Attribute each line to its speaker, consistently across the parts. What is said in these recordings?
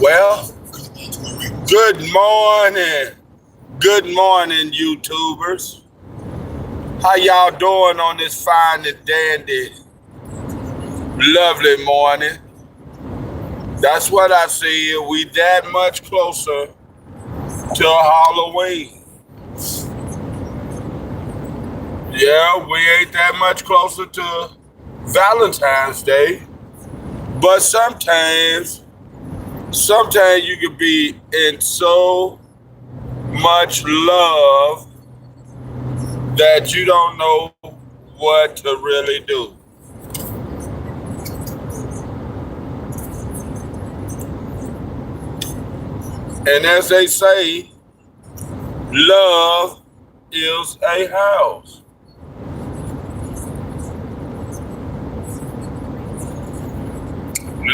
Speaker 1: Well, good morning. Good morning, YouTubers. How y'all doing on this fine and dandy, lovely morning? That's what I see. We that much closer to Halloween. Yeah, we ain't that much closer to Valentine's Day. But sometimes you could be in so much love that you don't know what to really do. And as they say, love is a house.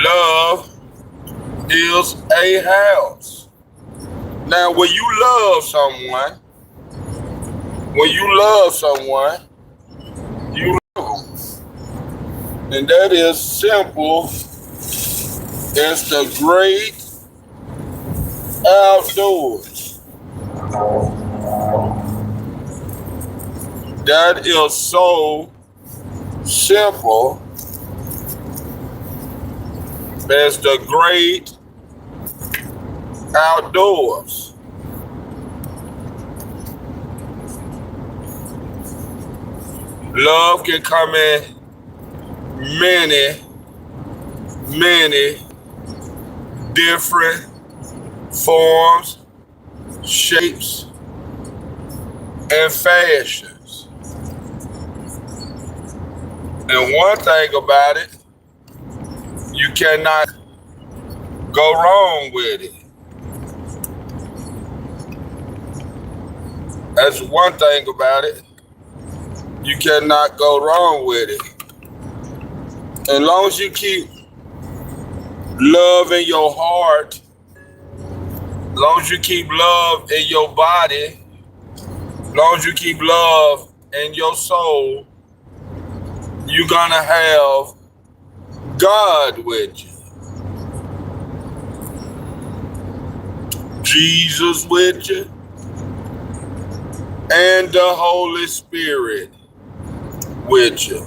Speaker 1: Love is a house. Now, when you love someone, you love them. And that is simple as the great outdoors. That is so simple as the great outdoors. Love can come in many different forms, shapes, and fashions. And one thing about it, you cannot go wrong with it. That's one thing about it. You cannot go wrong with it. As long as you keep love in your heart, as long as you keep love in your body, as long as you keep love in your soul, you're gonna have God with you. Jesus with you. And the Holy Spirit with you.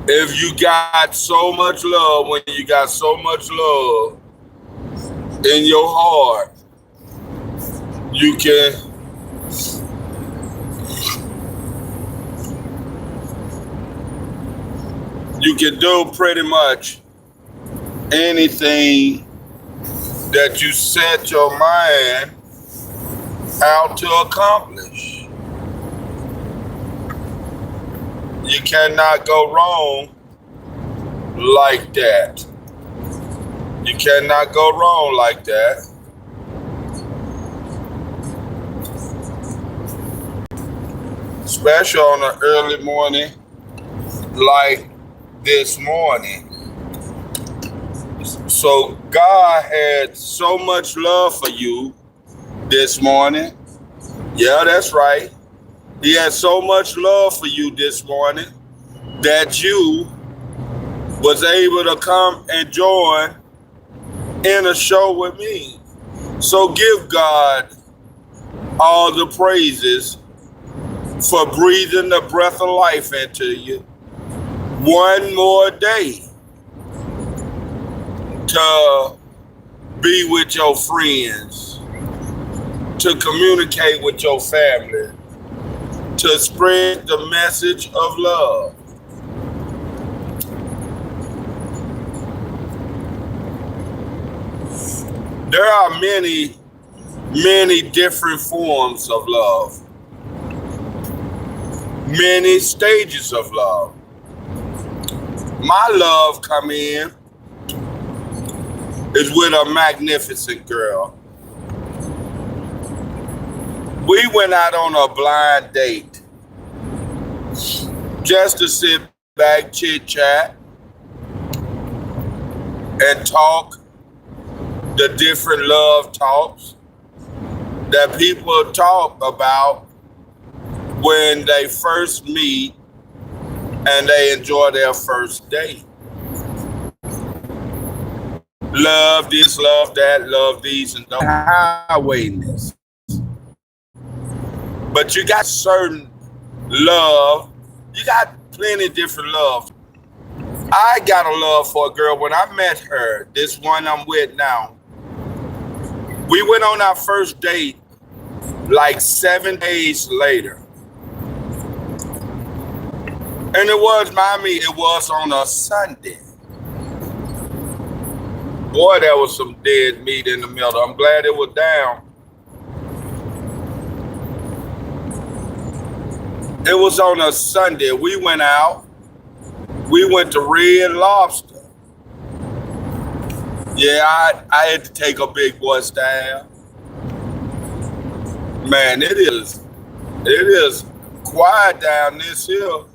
Speaker 1: If you got so much love, when you got so much love in your heart, you can do pretty much anything that you set your mind out to accomplish. You cannot go wrong like that. You cannot go wrong like that. Especially on an early morning like this morning. So God had so much love for you this morning. Yeah, that's right. He had so much love for you this morning that you was able to come and join in a show with me. So give God all the praises for breathing the breath of life into you one more day to be with your friends, to communicate with your family, to spread the message of love. There are many different forms of love, many stages of love. My love come in is with a magnificent girl. We went out on a blind date just to sit back, chit chat, and talk the different love talks that people talk about when they first meet and they enjoy their first date. Love this, love that, love these, and the highwayness. But you got certain love. You got plenty different love. I got a love for a girl when I met her, this one I'm with now. We went on our first date like 7 days later. And it was on a Sunday. Boy, there was some dead meat in the middle. I'm glad it was down. It was on a Sunday. We went out. We went to Red Lobster. Yeah, I had to take a big boy style. Man, it is quiet down this hill.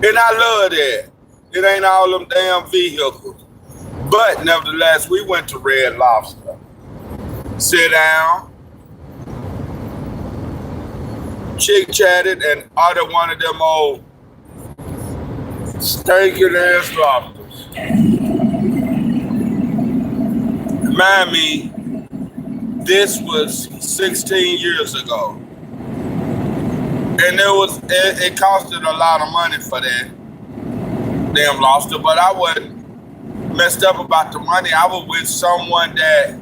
Speaker 1: And I love that. It ain't all them damn vehicles. But nevertheless, we went to Red Lobster. Sit down, chit-chatted, and ordered one of them old stinking ass lobsters. Remind me, this was 16 years ago. And it costed a lot of money for that damn lobster, but I wasn't messed up about the money. I was with someone that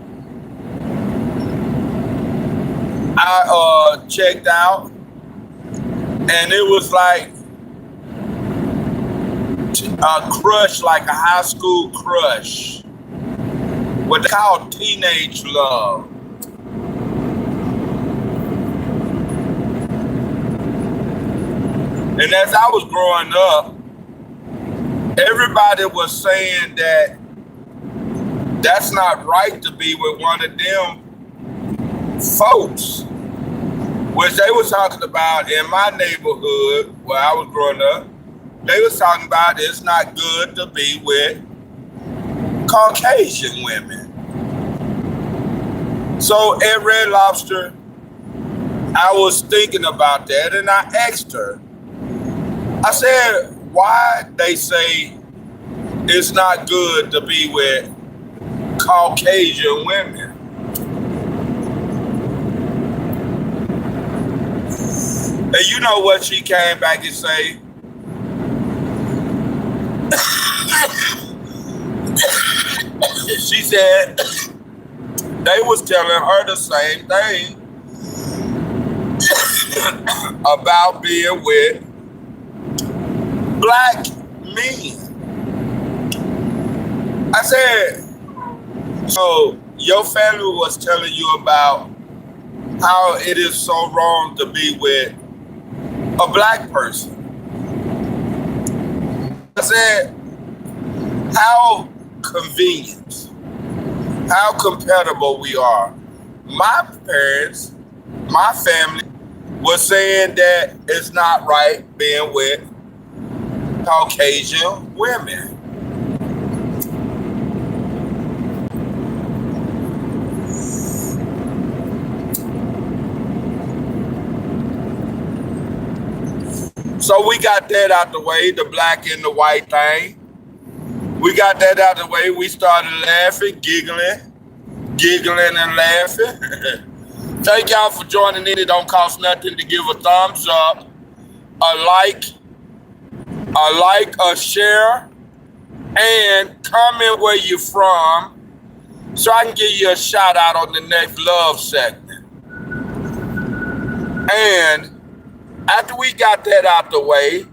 Speaker 1: I checked out, and it was like a crush, like a high school crush, what they call teenage love. And as I was growing up, everybody was saying that that's not right to be with one of them folks, which they was talking about in my neighborhood where I was growing up. They was talking about it's not good to be with Caucasian women. So at Red Lobster, I was thinking about that, and I asked her, I said, why they say it's not good to be with Caucasian women? And you know what she came back and say? She said they was telling her the same thing about being with black men. I said, so your family was telling you about how it is so wrong to be with a black person. I said, how convenient, how compatible we are. My parents, my family was saying that it's not right being with Caucasian women. So we got that out the way, the black and the white thing. We got that out the way. We started laughing, giggling and laughing. Thank y'all for joining in. It don't cost nothing to give a thumbs up, a like, a share, and comment where you're from so I can give you a shout out on the next love segment. And after we got that out the way,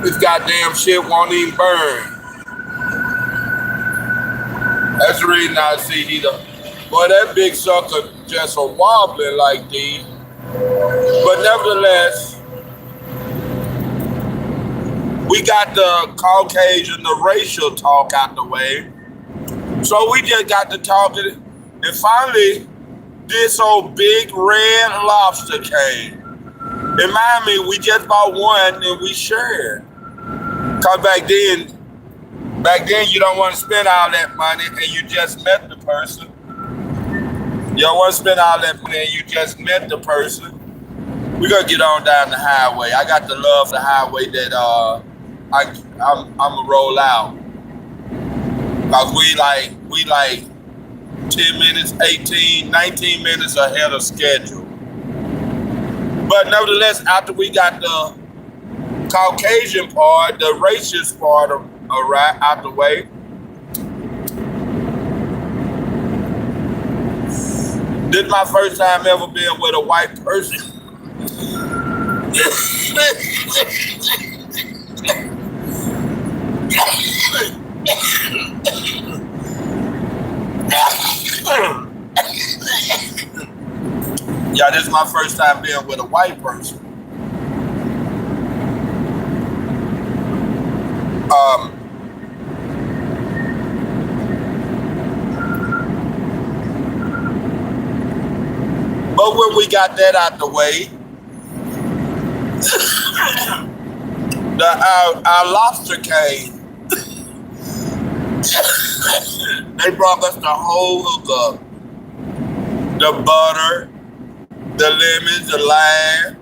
Speaker 1: this goddamn shit won't even burn. That's the reason I see boy, that big sucker just a wobbling like these. But nevertheless, we got the Caucasian, the racial talk out the way. So we just got to talking, and finally, this old big Red Lobster came. In Miami, we just bought one and we shared. Cause back then you don't want to spend all that money and you just met the person. You don't want to spend all that money and you just met the person. We're gonna get on down the highway. I got the love for the highway that I'm gonna roll out. Cause we like 10 minutes, 18, 19 minutes ahead of schedule. But nevertheless, after we got the Caucasian part, the racist part out the way, this is my first time ever being with a white person. Yeah, this is my first time being with a white person. But when we got that out the way, our lobster came. They brought us the whole hookup. The butter, the lemons, the lime,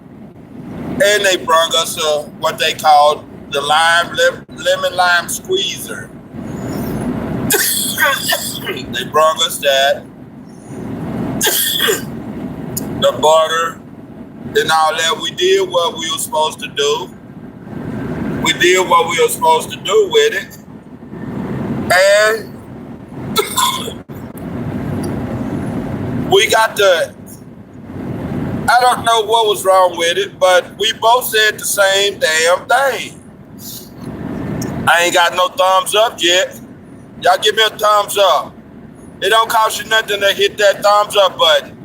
Speaker 1: and they brought us what they called the lemon lime squeezer. They brought us that. The butter and all that. We did what we were supposed to do. We did what we were supposed to do with it. And we got I don't know what was wrong with it, but we both said the same damn thing. I ain't got no thumbs up yet. Y'all give me a thumbs up. It don't cost you nothing to hit that thumbs up button.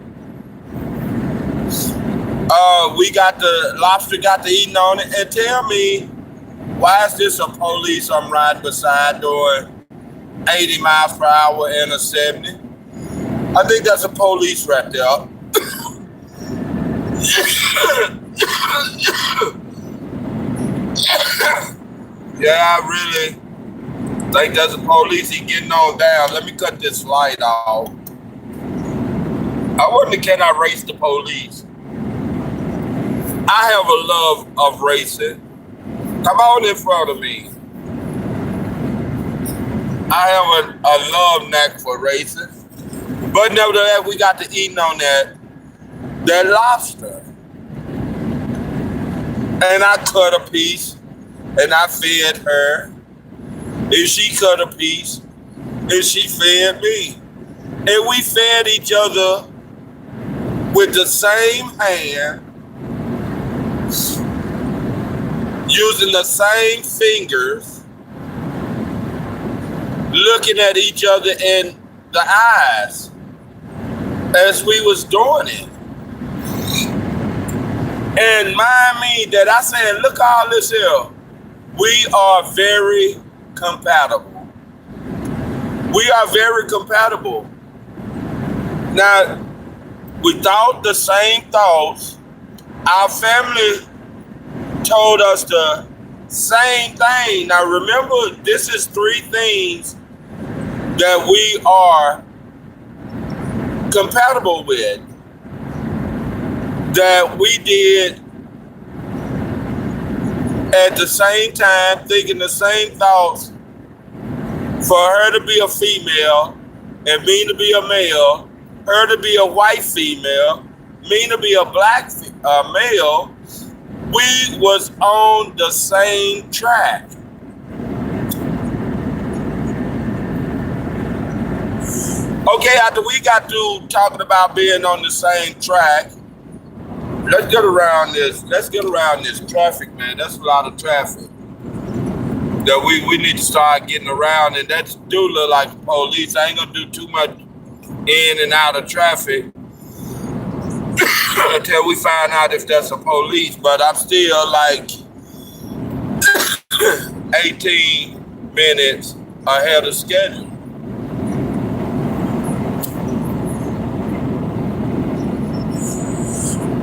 Speaker 1: We got the lobster got to eating on it. And tell me, why is this a police I'm riding beside doing 80 miles per hour and a 70? I think that's a police right there. Yeah, I really think that's a police. He getting on down. Let me cut this light off. I wonder, can I race the police? I have a love of racing. Come on in front of me. I have a love knack for racing. But nevertheless, we got to eating on that lobster. And I cut a piece and I fed her. And she cut a piece and she fed me. And we fed each other with the same hand, using the same fingers, looking at each other in the eyes as we was doing it. And mind me that I said, look all this here. We are very compatible. We are very compatible. Now, we thought the same thoughts. Our family told us the same thing. Now remember, this is 3 things that we are compatible with, that we did at the same time, thinking the same thoughts. For her to be a female and me to be a male, her to be a white female, me to be a black male, we was on the same track. Okay, after we got through talking about being on the same track, let's get around this. Let's get around this traffic, man. That's a lot of traffic that we need to start getting around, and that do look like police. I ain't gonna do too much in and out of traffic until we find out if that's a police, but I'm still like 18 minutes ahead of schedule.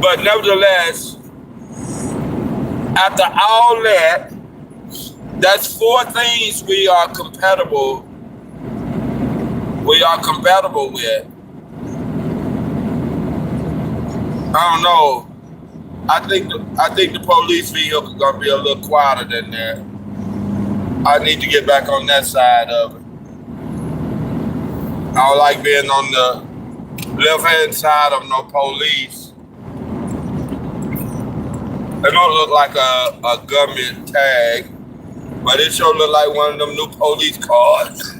Speaker 1: But nevertheless, after all that, that's 4 things we are compatible with. I don't know. I think the police vehicle gonna be a little quieter than that. I need to get back on that side of it. I don't like being on the left hand side of no police. It don't look like a government tag, but it sure look like one of them new police cars.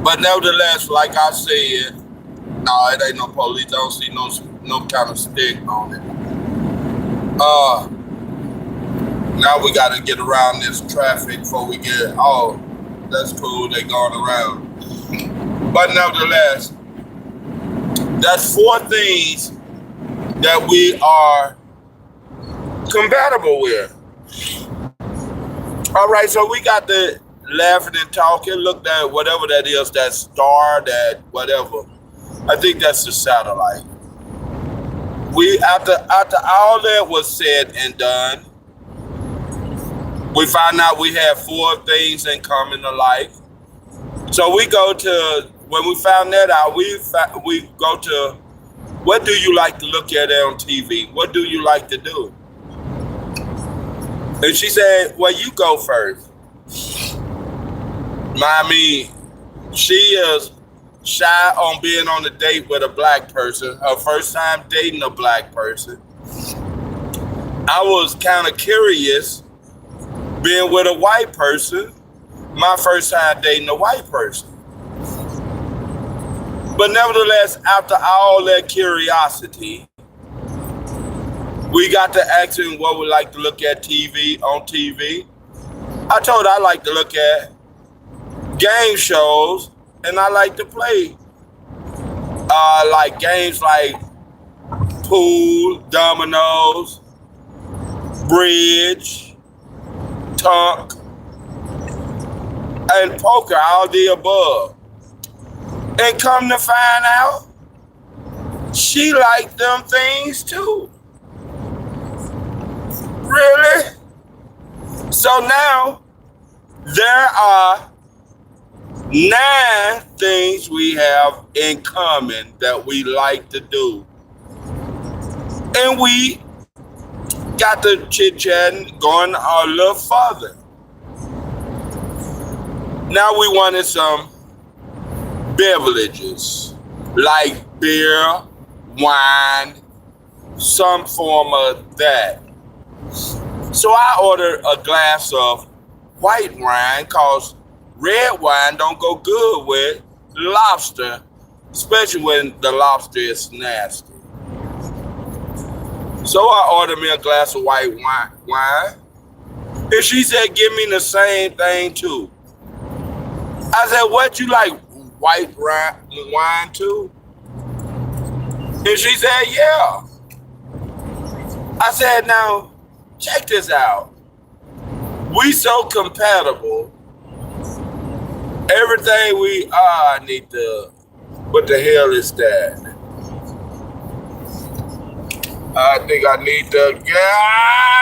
Speaker 1: But nevertheless, like I said, no, it ain't no police. I don't see no kind of stick on it. Now we gotta get around this traffic before we get. Oh, that's cool. They going around. But nevertheless, that's 4 things that we are compatible with. All right, so we got the laughing and talking. Looked at whatever that is, that star, that whatever. I think that's the satellite. We after all that was said and done, we found out we have 4 things in common alike. So we go to, when we found that out, we go to, what do you like to look at on TV? What do you like to do? And she said, well, you go first. She is shy on being on a date with a black person, her first time dating a black person. I was kind of curious being with a white person, my first time dating a white person. But nevertheless, after all that curiosity, we got to asking what we like to look at on TV. I told her I like to look at game shows, and I like to play like games like pool, dominoes, bridge, tunk, and poker, all the above. And come to find out, she liked them things too. Really? So now, there are 9 things we have in common that we like to do. And we got to chit-chatting, going a little further. Now we wanted some beverages, like beer, wine, some form of that. So I ordered a glass of white wine, cause red wine don't go good with lobster, especially when the lobster is nasty. So I ordered me a glass of white wine, and she said, give me the same thing too. I said, what, you like white wine too? And she said, yeah. I said, now, check this out. We so compatible. Everything we are, I need to, what the hell is that? I think I need to,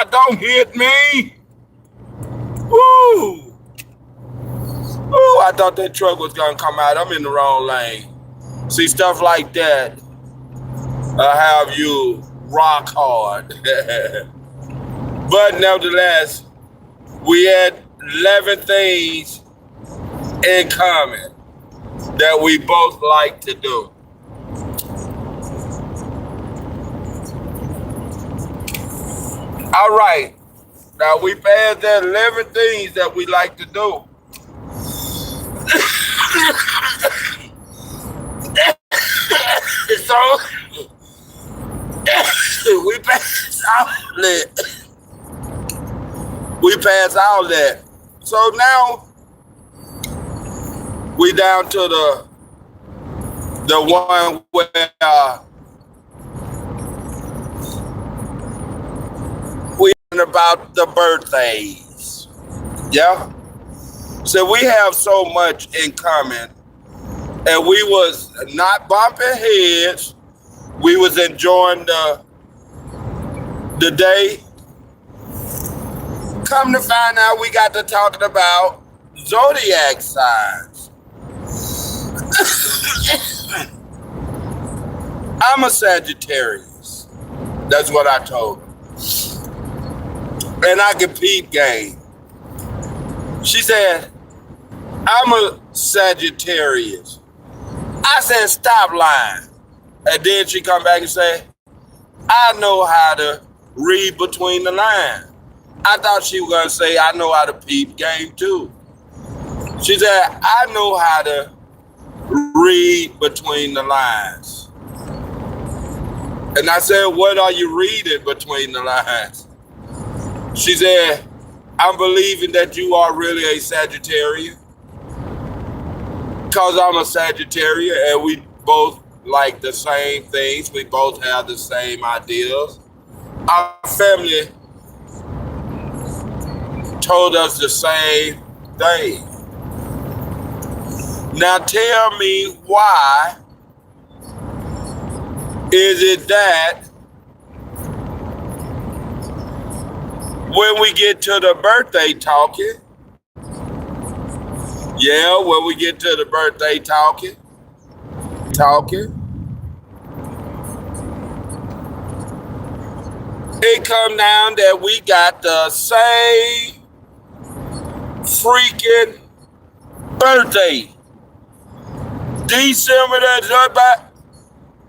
Speaker 1: don't hit me. Woo. Ooh, I thought that truck was gonna come out. I'm in the wrong lane. See, stuff like that have you rock hard. But nevertheless, we had 11 things in common that we both like to do. All right. Now we passed that 11 things that we like to do. So we passed all that. We passed all that. So now we down to the one where we about the birthdays. Yeah. So we have so much in common, and we was not bumping heads. We was enjoying the day. Come to find out, we got to talking about zodiac signs. I'm a Sagittarius. That's what I told her. And I can peep game. She said, I'm a Sagittarius. I said, stop lying. And then she come back and say, I know how to read between the lines. I thought she was going to say, I know how to peep game too. She said, I know how to read between the lines. And I said, what are you reading between the lines? She said, I'm believing that you are really a Sagittarian. Because I'm a Sagittarian and we both like the same things. We both have the same ideas. Our family told us the same thing. Now tell me, why is it that when we get to the birthday talking, when we get to the birthday talking, it come down that we got the same freaking birthday. December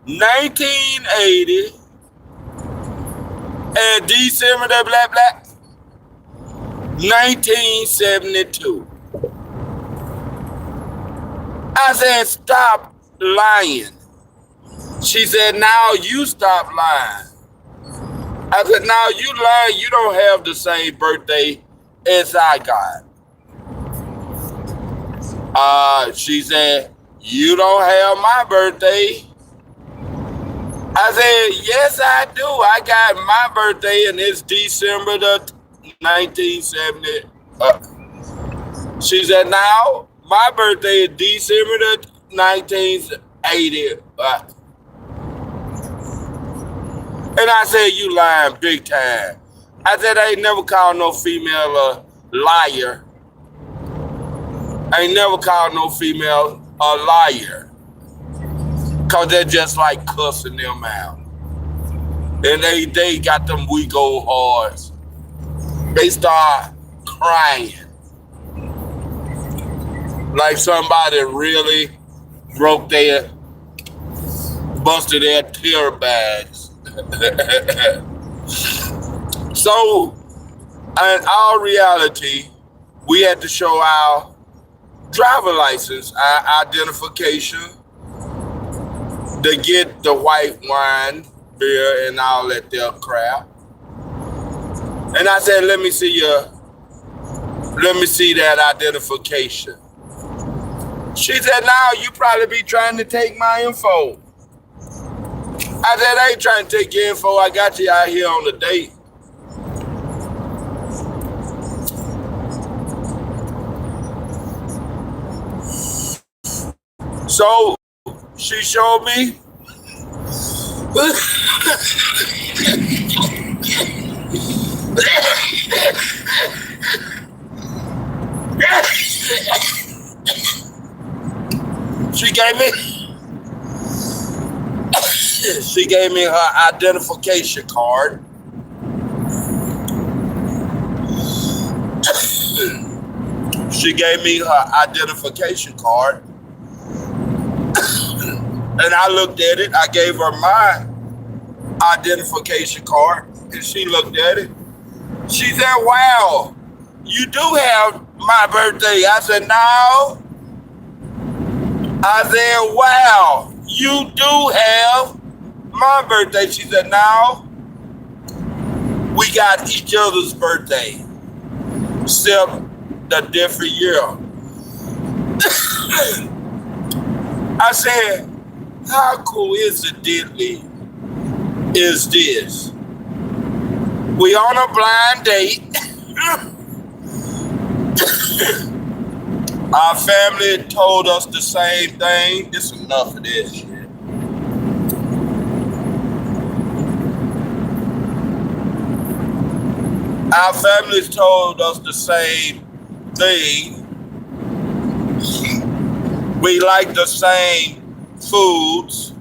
Speaker 1: 1980 and December 1972. I said, stop lying. She said, now you stop lying. I said, now you lying, you don't have the same birthday as I got. She said, you don't have my birthday. I said, yes, I do. I got my birthday and it's December 1970. She said, now my birthday is December 1980. And I said, you lying big time. I said, I ain't never called no female a liar. I ain't never called no female a liar. Because they're just like cussing them out. And they got them weak old hearts. They start crying. Like somebody really busted their tear bags. So, in all reality, we had to show our driver license, our identification, to get the white wine, beer, and all that there crap. And I said, let me see that identification. She said, now you probably be trying to take my info. I said, I ain't trying to take your info. I got you out here on a date. So she showed me. She gave me her identification card. She gave me her identification card. And I looked at it. I gave her my identification card. And she looked at it. She said, wow, you do have my birthday. I said, no. I said, wow, you do have my birthday. She said, no. We got each other's birthday. Except the different year. I said, how coincidentally is this? We on a blind date. Our family told us the same thing. This is enough of this shit. Our families told us the same thing. We like the same foods,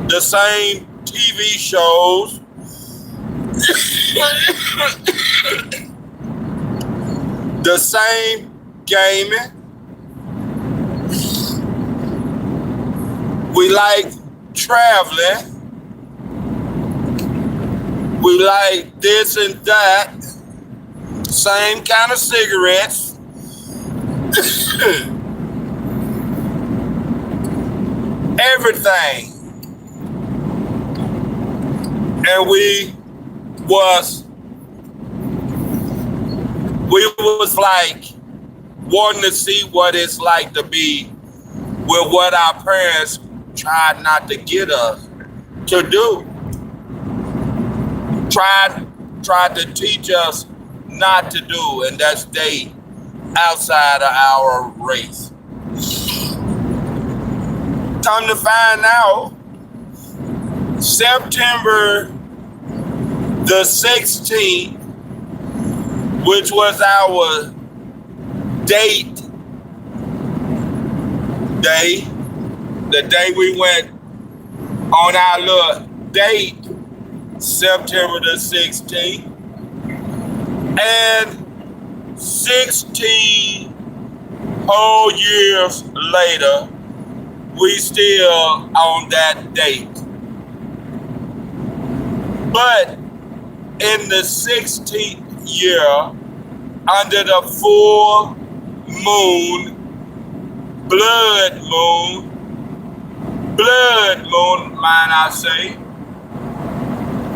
Speaker 1: the same TV shows, the same gaming. We like traveling. We like this and that. Same kind of cigarettes. Everything. And we was like wanting to see what it's like to be with what our parents tried not to get us to do. Tried to teach us not to do, and that's date outside of our race. Come to find out, September the 16th, which was our date day, the day we went on our little date, September the 16th, and 16 whole years later, we still on that date. But in the 16th year, under the full moon, blood moon, might I say,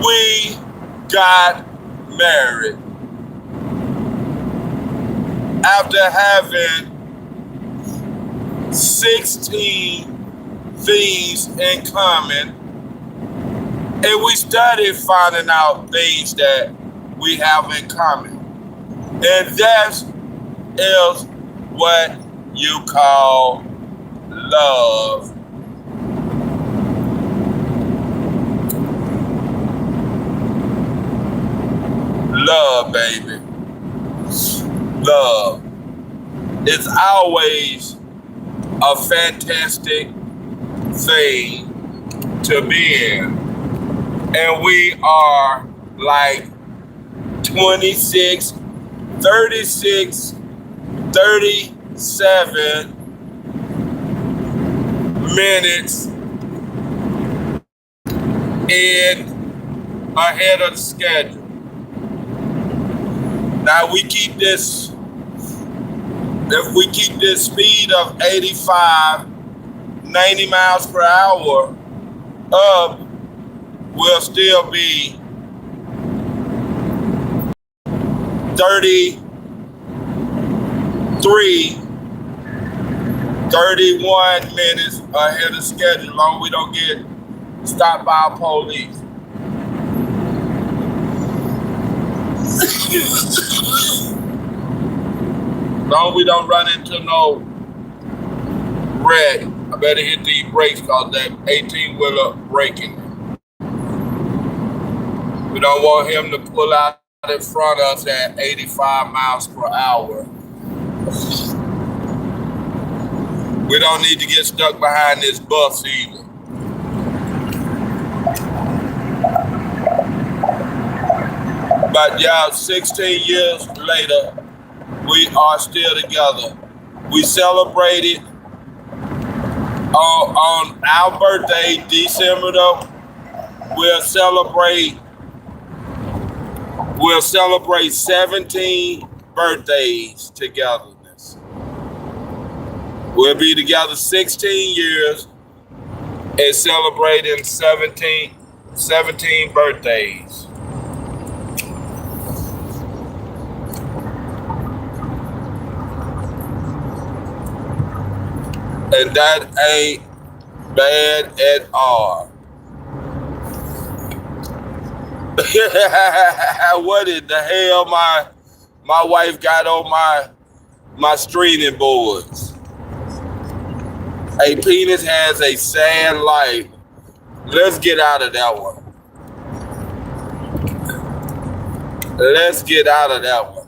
Speaker 1: we got married. After having 16 things in common, and we started finding out things that we have in common. And that is what you call love. Love, baby. Love. It's always a fantastic thing to be in. And we are like 26, 36, 37 minutes in ahead of the schedule. Now we keep this, if we keep this speed of 85, 90 miles per hour up, we'll still be 33, 31 minutes ahead of schedule, long we don't get stopped by police. Long we don't run into no wreck. I better hit these brakes because that 18-wheeler braking. We don't want him to pull out in front of us at 85 miles per hour. We don't need to get stuck behind this bus either. But yeah, 16 years later, we are still together. We celebrated on our birthday, December though. We'll celebrate 17 birthdays togetherness. We'll be together 16 years and celebrating 17 birthdays. And that ain't bad at all. What in the hell my wife got on my streaming boards? A penis has a sad life. Let's get out of that one. Let's get out of that one.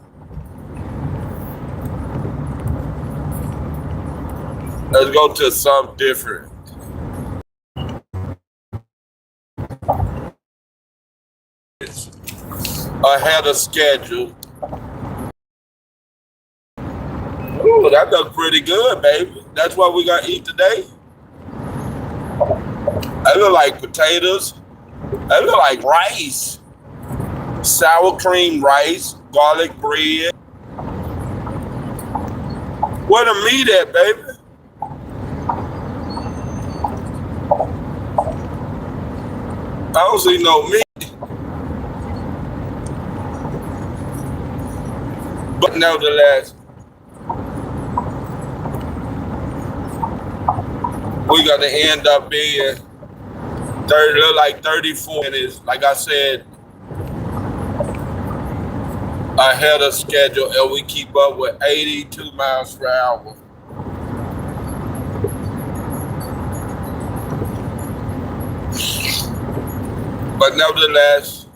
Speaker 1: Let's go to something different. Ahead of schedule. Ooh, that looks pretty good, baby. That's what we're gonna eat today. That look like potatoes. That look like rice. Sour cream rice, garlic bread. Where the meat at, baby? I don't see no meat. But nevertheless, we're gonna end up being 30, look like 34 minutes, like I said, ahead of schedule, and we keep up with 82 miles per hour. But nevertheless,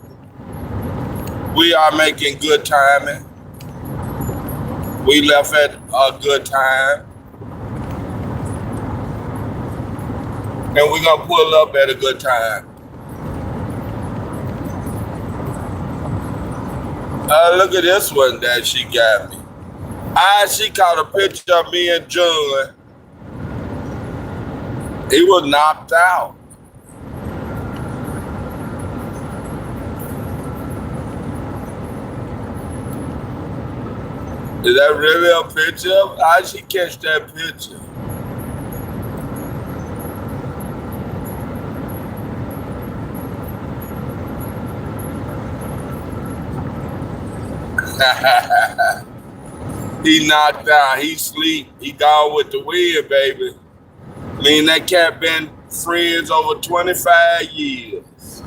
Speaker 1: we are making good timing. We left at a good time. And we're gonna pull up at a good time. Look at this one that she got me. She caught a picture of me and John. He was knocked out. Is that really a picture? How'd she catch that picture? He knocked out. He sleep. He gone with the wind, baby. Me and that cat been friends over 25 years.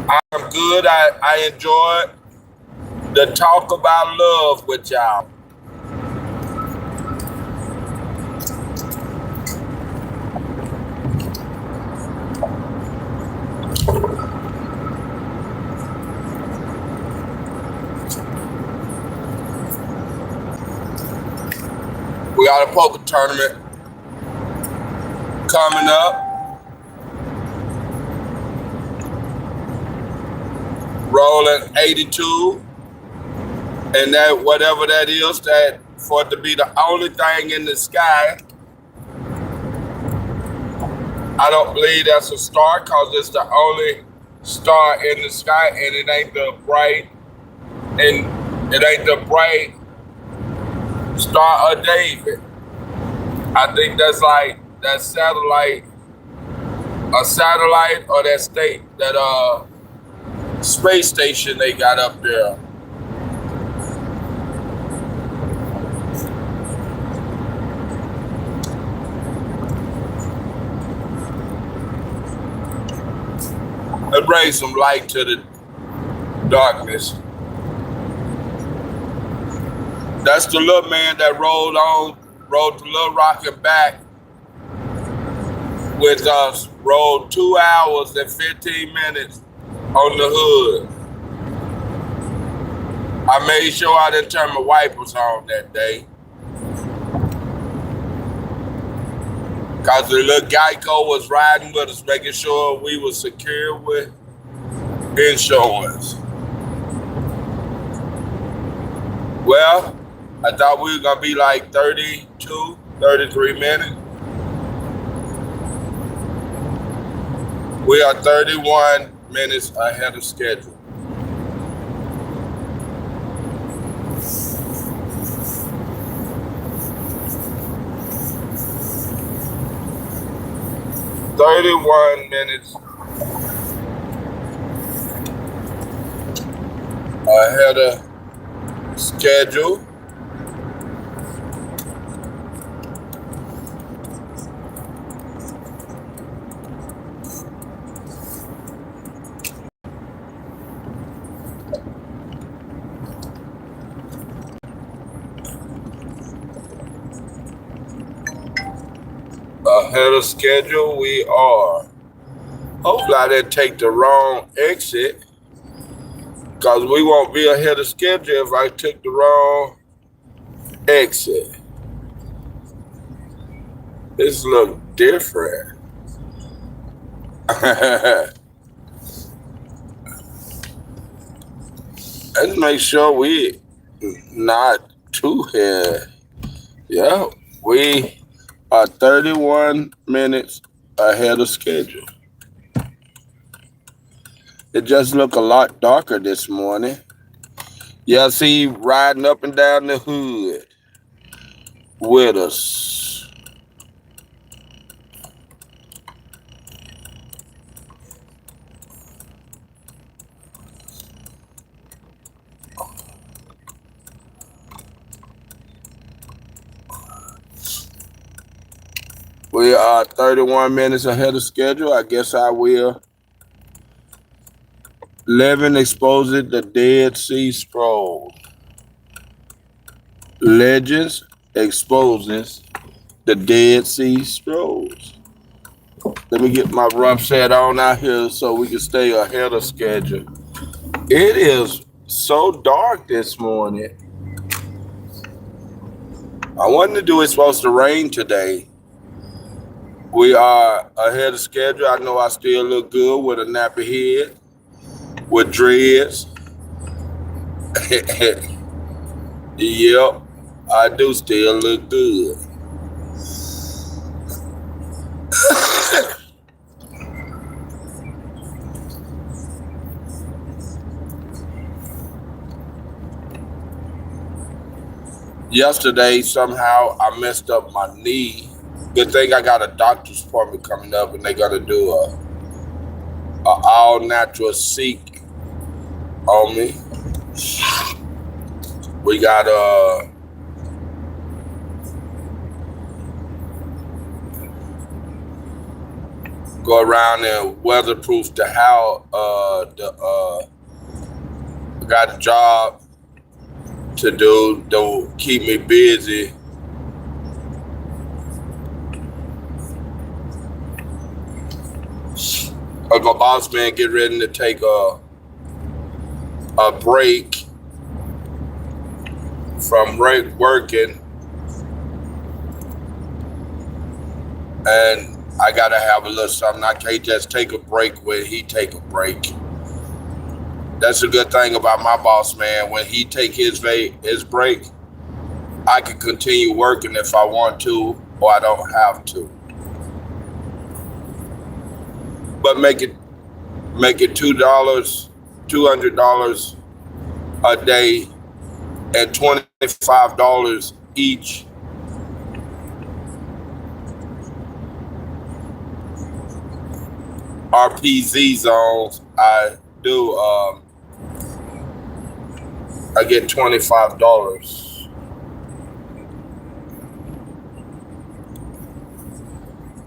Speaker 1: I'm good. I enjoyed the talk about love with y'all. We got a poker tournament coming up. Rolling 82. And that, whatever that is, that for it to be the only thing in the sky, I don't believe that's a star, because it's the only star in the sky, and it ain't the bright Star of David. I think that's like that satellite, a satellite, or that space station they got up there. It brings some light to the darkness. That's the little man that rode the little rocket back with us, rode 2 hours and 15 minutes on the hood. I made sure I didn't turn my wipers on that day, because the little Geico was riding with us, making sure we were secure with insurance. Well, I thought we were going to be like 32, 33 minutes. We are 31 minutes ahead of schedule. Ahead of schedule. Ahead of schedule we are. Hopefully I didn't take the wrong exit. Because we won't be ahead of schedule if I took the wrong exit. This look different. Let's make sure we not too here. Yeah, we are 31 minutes ahead of schedule. It just look a lot darker this morning. Yeah, see, riding up and down the hood with us. We are 31 minutes ahead of schedule. I guess I will. Levin exposes the Dead Sea Scrolls. Legends exposes the Dead Sea Scrolls. Let me get my rough set on out here so we can stay ahead of schedule. It is so dark this morning. I wanted to do it's supposed to rain today. We are ahead of schedule. I know I still look good with a nappy head, with dreads. Yep, I do still look good. Yesterday, somehow, I messed up my knee. Good thing I got a doctor's appointment coming up, and they're gonna do a all natural seek on me. We got go around and weatherproof the house. Got a job to do. Don't keep me busy. My boss man get ready to take a break from working, and I gotta have a little something. I can't just take a break when he take a break. That's a good thing about my boss man. When he take his break, I can continue working if I want to, or I don't have to. But make it $200 a day, and $25 each. RPZ zones, I do. I get $25.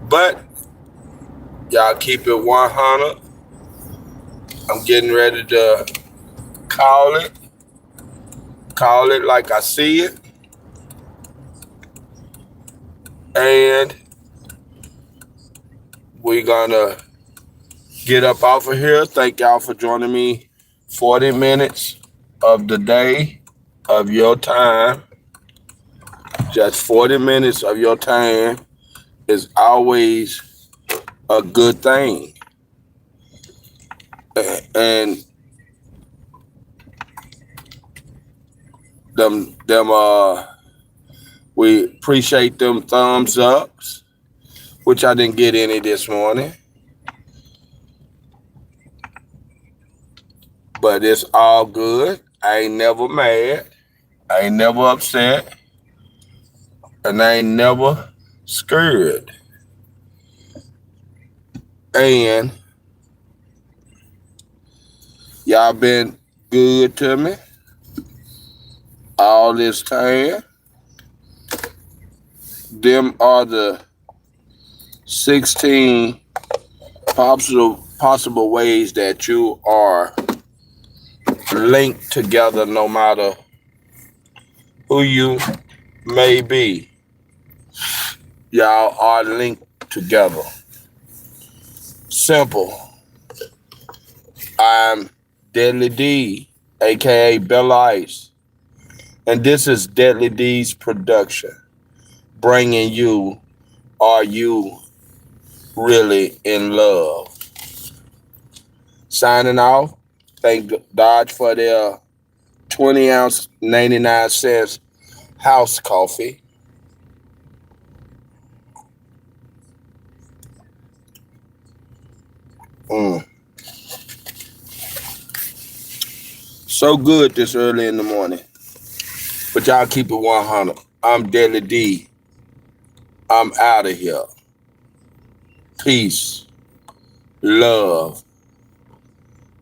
Speaker 1: But y'all keep it 100. I'm getting ready to call it like I see it. And we're gonna get up off of here. Thank y'all for joining me. 40 minutes of the day of your time. Just 40 minutes of your time is always a good thing. And we appreciate them thumbs ups, which I didn't get any this morning. But it's all good. I ain't never mad. I ain't never upset. And I ain't never scared. And y'all been good to me all this time. Them are the 16 possible ways that you are linked together, no matter who you may be. Y'all are linked together. Simple. I'm Deadly D. aka Bella Ice. And this is Deadly D's production, bringing you Are You Really in Love? Signing off. Thank Dodge for their 20-ounce 99 cents house coffee. Mm. So good this early in the morning. But y'all keep it 100. I'm Deadly D. I'm out of here. Peace, love,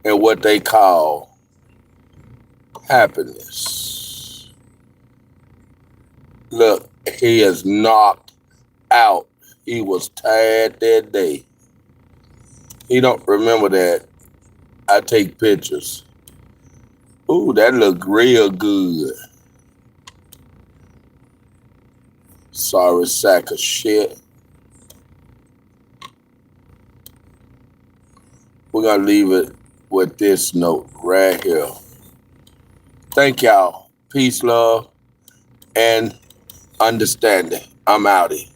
Speaker 1: and what they call happiness. Look, he is knocked out. He was tired that day. He don't remember that. I take pictures. Ooh, that look real good. Sorry sack of shit. We're going to leave it with this note right here. Thank y'all. Peace, love, and understanding. I'm outie.